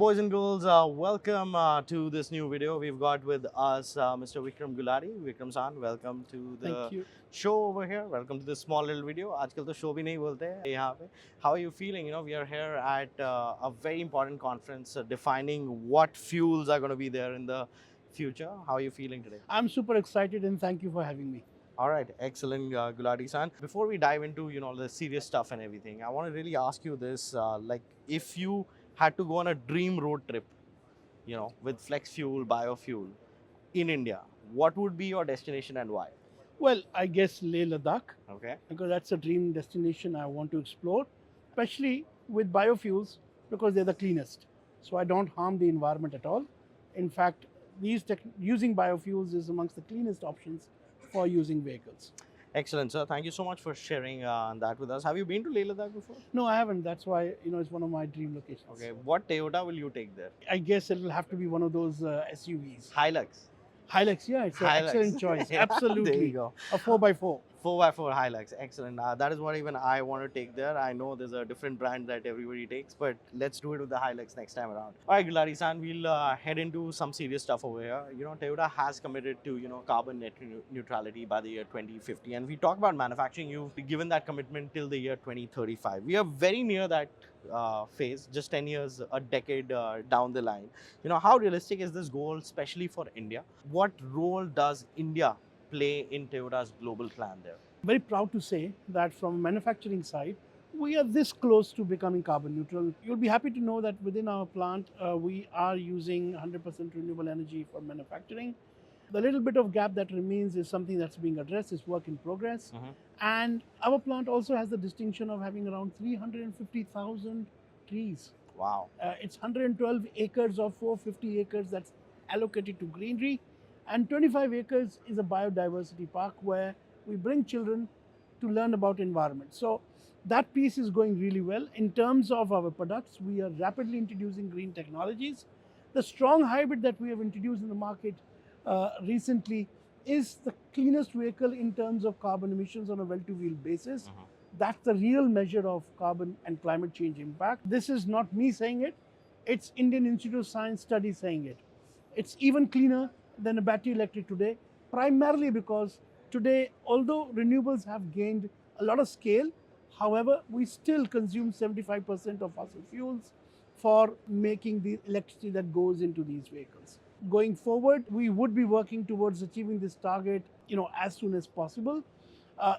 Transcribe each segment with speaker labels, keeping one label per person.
Speaker 1: boys and girls, welcome to this new video. We've got with us Mr. Vikram Gulati. Vikram san, welcome to
Speaker 2: Thank
Speaker 1: the
Speaker 2: you.
Speaker 1: show over here. Welcome to this small little video. आजकल तो show भी नहीं बोलते हैं यहाँ पे. How are you feeling? We are here at a very important conference defining what fuels are going to be there in the future. How are you feeling today?
Speaker 2: I'm super excited and thank you for having me.
Speaker 1: All right, excellent, Gulati san. Before we dive into the serious stuff and everything, I want to really ask you this: like, if you had to go on a dream road trip, with flex fuel, biofuel in India, what would be your destination and why?
Speaker 2: Well, I guess Leh Ladakh,
Speaker 1: Okay.
Speaker 2: because that's a dream destination I want to explore, especially with biofuels because they're the cleanest. So I don't harm the environment at all. In fact, using biofuels is amongst the cleanest options for using vehicles.
Speaker 1: Excellent, sir. Thank you so much for sharing that with us. Have you been to Leh Ladakh before?
Speaker 2: No, I haven't. That's why it's one of my dream locations.
Speaker 1: Okay. What Toyota will you take there?
Speaker 2: I guess it'll have to be one of those SUVs.
Speaker 1: Hilux.
Speaker 2: Hilux, yeah, it's an
Speaker 1: Hilux.
Speaker 2: excellent choice.
Speaker 1: Yeah,
Speaker 2: Absolutely.
Speaker 1: there you go.
Speaker 2: A 4x4.
Speaker 1: 4x4 Hilux, excellent. That is what even I want to take there. I know there's a different brand that everybody takes, but let's do it with the Hilux next time around. All right, Gulati san, we'll head into some serious stuff over here. Toyota has committed to carbon net neutrality by the year 2050, and we talk about manufacturing. You've given that commitment till the year 2035. We are very near that phase, just 10 years, a decade down the line. How realistic is this goal, especially for India? What role does India play in Toyota's global plan there?
Speaker 2: Very proud to say that from a manufacturing side, we are this close to becoming carbon neutral. You'll be happy to know that within our plant, we are using 100% renewable energy for manufacturing. The little bit of gap that remains is something that's being addressed, is work in progress. And our plant also has the distinction of having around 350,000 trees.
Speaker 1: Wow.
Speaker 2: It's 112 acres of 450 acres that's allocated to greenery. And 25 acres is a biodiversity park where we bring children to learn about environment. So that piece is going really well. In terms of our products, we are rapidly introducing green technologies. The strong hybrid that we have introduced in the market recently is the cleanest vehicle in terms of carbon emissions on a well-to-wheel basis. That's the real measure of carbon and climate change impact. This is not me saying it. It's Indian Institute of Science studies saying it. It's even cleaner than a battery electric today, primarily because today, although renewables have gained a lot of scale, however, we still consume 75% of fossil fuels for making the electricity that goes into these vehicles. Going forward, we would be working towards achieving this target, as soon as possible.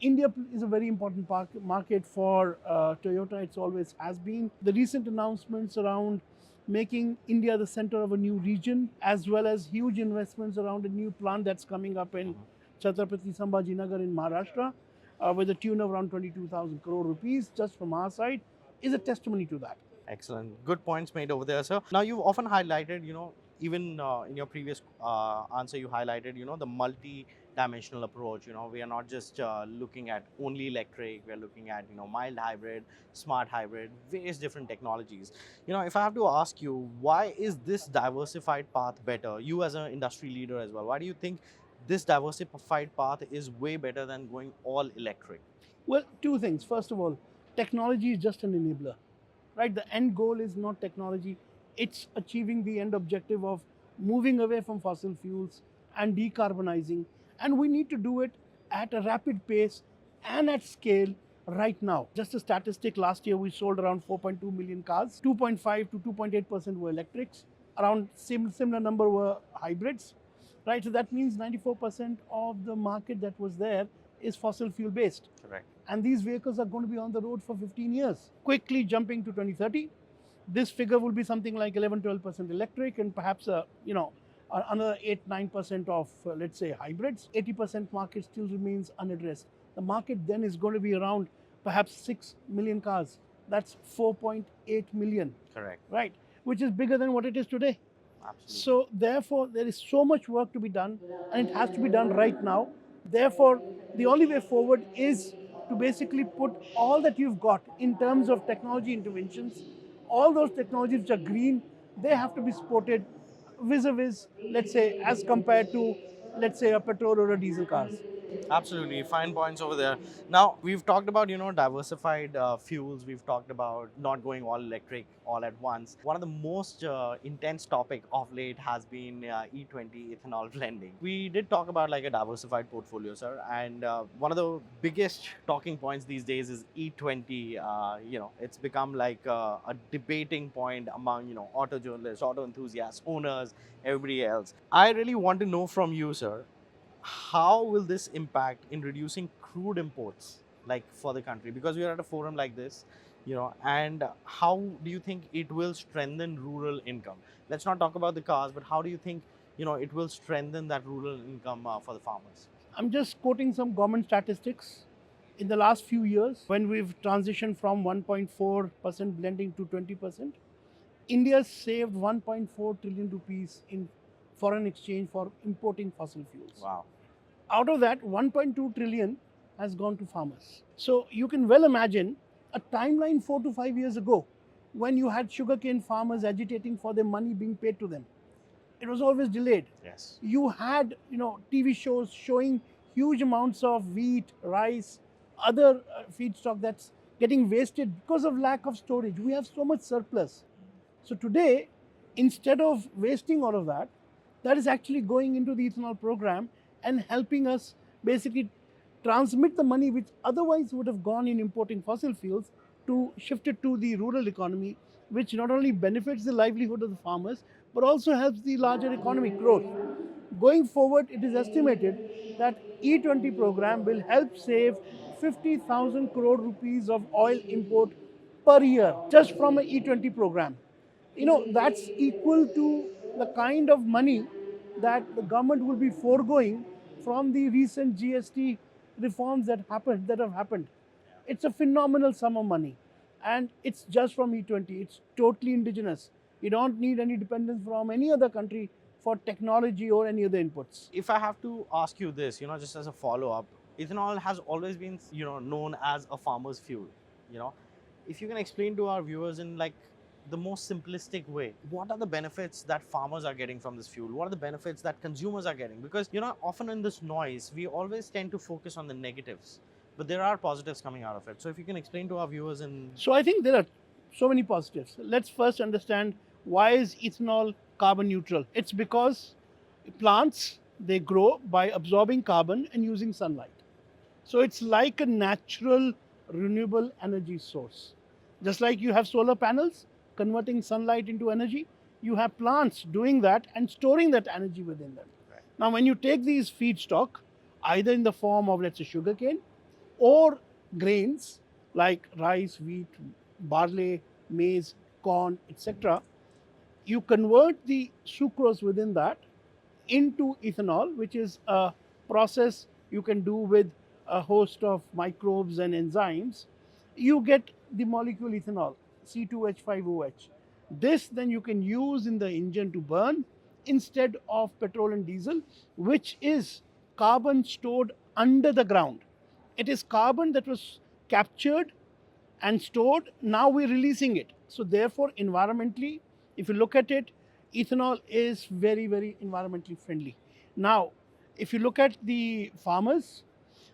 Speaker 2: India is a very important market for Toyota. It's always has been. The recent announcements around making India the center of a new region, as well as huge investments around a new plant that's coming up in Chhatrapati Sambhajinagar in Maharashtra, with a tune of around 22,000 crore rupees just from our side, is a testimony to that.
Speaker 1: Excellent. Good points made over there, sir. Now, you've often highlighted, even in your previous answer, you highlighted, the multi-dimensional approach. We are not just looking at only electric. We are looking at, mild hybrid, smart hybrid, various different technologies. If I have to ask you, why is this diversified path better? You as an industry leader as well, why do you think this diversified path is way better than going all electric?
Speaker 2: Well, two things. First of all, technology is just an enabler, right? The end goal is not technology. It's achieving the end objective of moving away from fossil fuels and decarbonizing. And we need to do it at a rapid pace and at scale right now. Just a statistic, last year we sold around 4.2 million cars. 2.5 to 2.8% were electrics. Around similar number were hybrids, right? So that means 94% of the market that was there is fossil fuel based.
Speaker 1: Correct.
Speaker 2: And these vehicles are going to be on the road for 15 years. Quickly jumping to 2030, this figure will be something like 11-12% electric and perhaps another 8-9% of, let's say, hybrids. 80% market still remains unaddressed. The market then is going to be around perhaps 6 million cars. That's 4.8 million.
Speaker 1: Correct.
Speaker 2: Right, which is bigger than what it is today.
Speaker 1: Absolutely.
Speaker 2: So therefore, there is so much work to be done and it has to be done right now. Therefore, the only way forward is to basically put all that you've got in terms of technology interventions, all those technologies which are green, they have to be supported vis-a-vis, let's say, as compared to, let's say, a petrol or a diesel cars.
Speaker 1: Absolutely, fine points over there. Now we've talked about diversified fuels. We've talked about not going all electric all at once. One of the most intense topic of late has been E20 ethanol blending. We did talk about like a diversified portfolio, sir, and one of the biggest talking points these days is E20. It's become like a debating point among auto journalists, auto enthusiasts, owners, everybody else. I really want to know from you, sir, how will this impact in reducing crude imports like for the country, because we are at a forum like this, and how do you think it will strengthen rural income? Let's not talk about the cars, but how do you think it will strengthen that rural income for the farmers?
Speaker 2: I'm just quoting some government statistics. In the last few years, when we've transitioned from 1.4% blending to 20%, India saved 1.4 trillion rupees in foreign exchange for importing fossil fuels.
Speaker 1: Wow.
Speaker 2: Out of that, 1.2 trillion has gone to farmers. So you can well imagine a timeline 4 to 5 years ago when you had sugarcane farmers agitating for their money being paid to them. It was always delayed.
Speaker 1: Yes.
Speaker 2: You had TV shows showing huge amounts of wheat, rice, other feedstock that's getting wasted because of lack of storage. We have so much surplus. So today, instead of wasting all of that, that is actually going into the ethanol program and helping us basically transmit the money which otherwise would have gone in importing fossil fuels to shift it to the rural economy, which not only benefits the livelihood of the farmers, but also helps the larger economic growth. Going forward, it is estimated that E20 program will help save 50,000 crore rupees of oil import per year just from an E20 program. That's equal to the kind of money that the government will be foregoing from the recent GST reforms that have happened. It's a phenomenal sum of money, and it's just from E20. It's totally indigenous. You don't need any dependence from any other country for technology or any other inputs.
Speaker 1: If I have to ask you this, just as a follow up, ethanol has always been, known as a farmer's fuel. You know, if you can explain to our viewers in like the most simplistic way, what are the benefits that farmers are getting from this fuel? What are the benefits that consumers are getting? Because, often in this noise, we always tend to focus on the negatives, but there are positives coming out of it. So if you can explain to our viewers in.
Speaker 2: So I think there are so many positives. Let's first understand, why is ethanol carbon neutral? It's because plants, they grow by absorbing carbon and using sunlight. So it's like a natural renewable energy source. Just like you have solar panels converting sunlight into energy, you have plants doing that and storing that energy within them.
Speaker 1: Right.
Speaker 2: Now, when you take these feedstock, either in the form of, let's say, sugarcane or grains like rice, wheat, barley, maize, corn, etc., you convert the sucrose within that into ethanol, which is a process you can do with a host of microbes and enzymes. You get the molecule ethanol, C2H5OH. This then you can use in the engine to burn instead of petrol and diesel, which is carbon stored under the ground. It is carbon that was captured and stored. Now we're releasing it. So therefore, environmentally, if you look at it, ethanol is very, very environmentally friendly. Now, if you look at the farmers,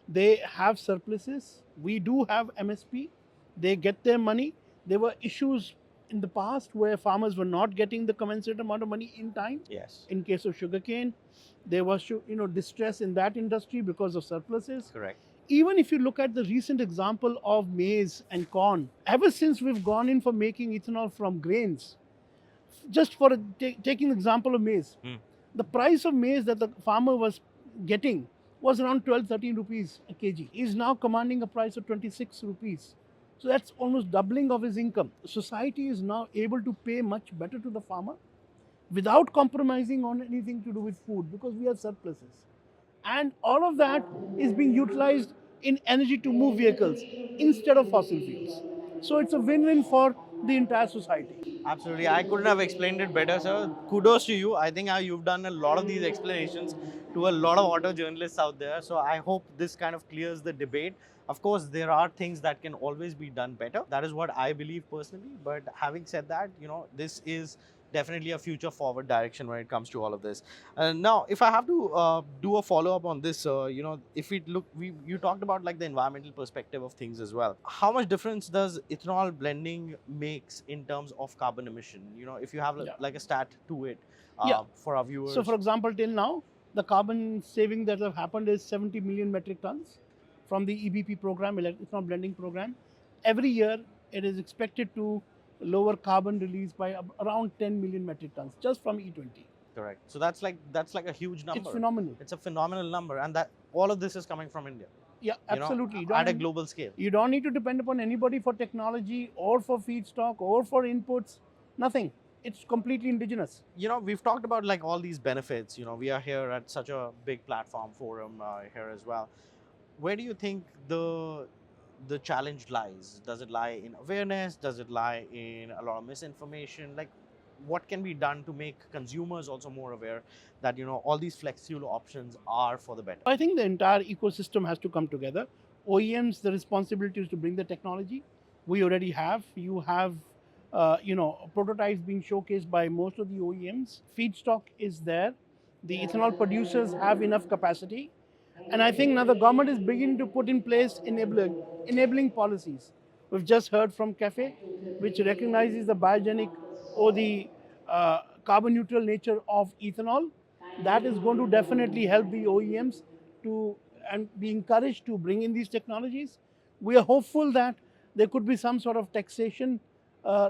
Speaker 2: they have surpluses. We do have MSP. They get their money. There were issues in the past where farmers were not getting the commensurate amount of money in time.
Speaker 1: Yes.
Speaker 2: In case of sugarcane, there was distress in that industry because of surpluses.
Speaker 1: Correct.
Speaker 2: Even if you look at the recent example of maize and corn, ever since we've gone in for making ethanol from grains, just for taking the example of maize, the price of maize that the farmer was getting was around 12-13 rupees a kg. He is now commanding a price of 26 rupees. So that's almost doubling of his income. Society is now able to pay much better to the farmer without compromising on anything to do with food, because we have surpluses. And all of that is being utilized in energy to move vehicles instead of fossil fuels. So it's a win-win for the entire society.
Speaker 1: Absolutely. I couldn't have explained it better, sir. Kudos to you. I think you've done a lot of these explanations to a lot of auto journalists out there. So I hope this kind of clears the debate. Of course, there are things that can always be done better. That is what I believe personally. But having said that, this is definitely a future forward direction when it comes to all of this. Now, if I have to do a follow up on this, if we look, you talked about like the environmental perspective of things as well. How much difference does ethanol blending makes in terms of carbon emission? If you have like a stat to it
Speaker 2: Yeah.
Speaker 1: for our viewers.
Speaker 2: So, for example, till now, the carbon saving that have happened is 70 million metric tons from the EVP program, ethanol blending program. Every year, it is expected to lower carbon release by around 10 million metric tons just from E20.
Speaker 1: Correct. So that's like a huge number.
Speaker 2: It's phenomenal.
Speaker 1: It's a phenomenal number, and that all of this is coming from India.
Speaker 2: Yeah, absolutely.
Speaker 1: At a global scale.
Speaker 2: You don't need to depend upon anybody for technology or for feedstock or for inputs. Nothing. It's completely indigenous.
Speaker 1: We've talked about like all these benefits. We are here at such a big platform forum here as well. Where do you think the challenge lies? Does it lie in awareness? Does it lie in a lot of misinformation? Like, what can be done to make consumers also more aware that all these flex fuel options are for the better?
Speaker 2: I think the entire ecosystem has to come together. OEMs, the responsibility is to bring the technology. We already have. You have prototypes being showcased by most of the OEMs. Feedstock is there. The ethanol producers have enough capacity. And I think now the government is beginning to put in place enabling policies. We've just heard from CAFE, which recognizes the biogenic or the carbon neutral nature of ethanol. That is going to definitely help the OEMs and be encouraged to bring in these technologies. We are hopeful that there could be some sort of taxation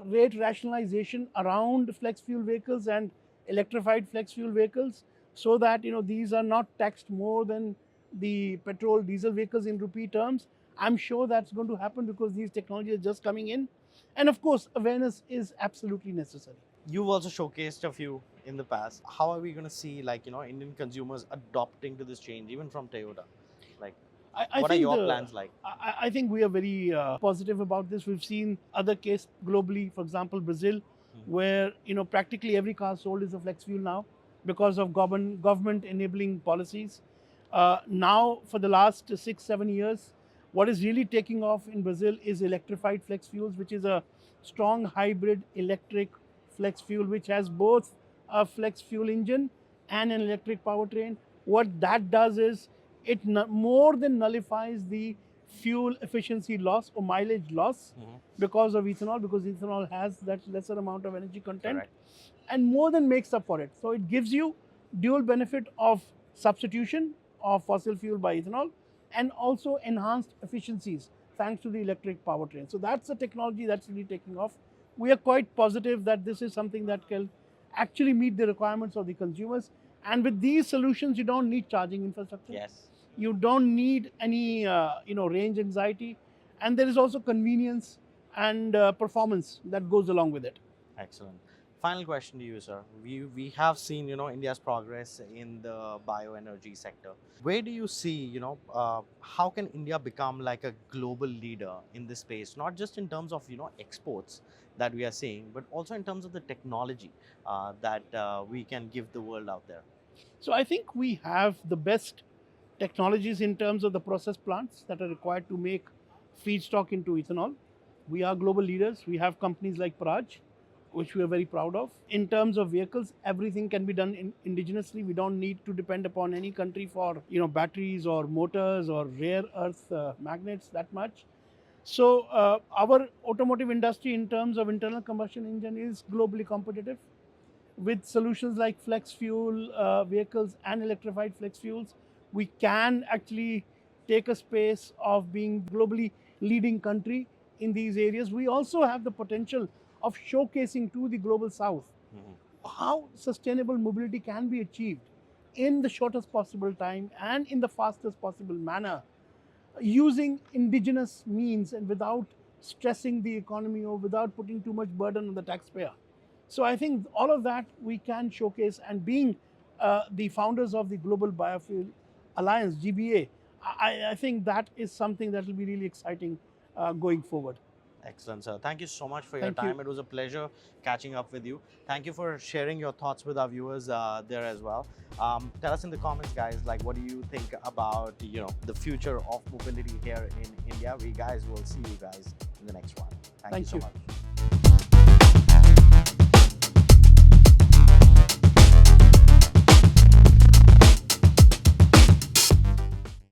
Speaker 2: rate rationalization around flex fuel vehicles and electrified flex fuel vehicles, so that these are not taxed more than the petrol diesel vehicles in rupee terms. I'm sure that's going to happen because these technologies are just coming in, and of course awareness is absolutely necessary.
Speaker 1: You've also showcased a few in the past. How are we going to see Indian consumers adopting to this change, even from Toyota? What are your plans like?
Speaker 2: I think we are very positive about this. We've seen other cases globally, for example, Brazil, where practically every car sold is a flex fuel now because of government enabling policies. Now, for the last 6-7 years, what is really taking off in Brazil is electrified flex fuels, which is a strong hybrid electric flex fuel, which has both a flex fuel engine and an electric powertrain. What that does is it more than nullifies the fuel efficiency loss or mileage loss because of ethanol, because ethanol has that lesser amount of energy content. Correct. And more than makes up for it. So it gives you dual benefit of substitution of fossil fuel by ethanol and also enhanced efficiencies thanks to the electric powertrain. So that's a technology that's really taking off. We are quite positive that this is something that can actually meet the requirements of the consumers. And with these solutions, you don't need charging infrastructure.
Speaker 1: Yes.
Speaker 2: You don't need any range anxiety, and there is also convenience and performance that goes along with it.
Speaker 1: Excellent. Final question to you, sir. We have seen India's progress in the bioenergy sector. Where do you see how can India become like a global leader in this space, not just in terms of exports that we are seeing, but also in terms of the technology that we can give the world out there?
Speaker 2: So I think we have the best technologies in terms of the process plants that are required to make feedstock into ethanol. We are global leaders. We have companies like Praj, which we are very proud of. In terms of vehicles, everything can be done indigenously. We don't need to depend upon any country for batteries or motors or rare earth magnets that much. So our automotive industry in terms of internal combustion engine is globally competitive. With solutions like flex fuel vehicles and electrified flex fuels, we can actually take a space of being globally leading country in these areas. We also have the potential of showcasing to the global south how sustainable mobility can be achieved in the shortest possible time and in the fastest possible manner using indigenous means and without stressing the economy or without putting too much burden on the taxpayer. So I think all of that we can showcase, and being the founders of the Global Biofuel Alliance, GBA, I think that is something that will be really exciting going forward.
Speaker 1: Excellent, sir. Thank you so much for your time. It was a pleasure catching up with you. Thank you for sharing your thoughts with our viewers there as well. Tell us in the comments, guys, like what do you think about the future of mobility here in India? We guys will see you guys in the next one. Thank you so much.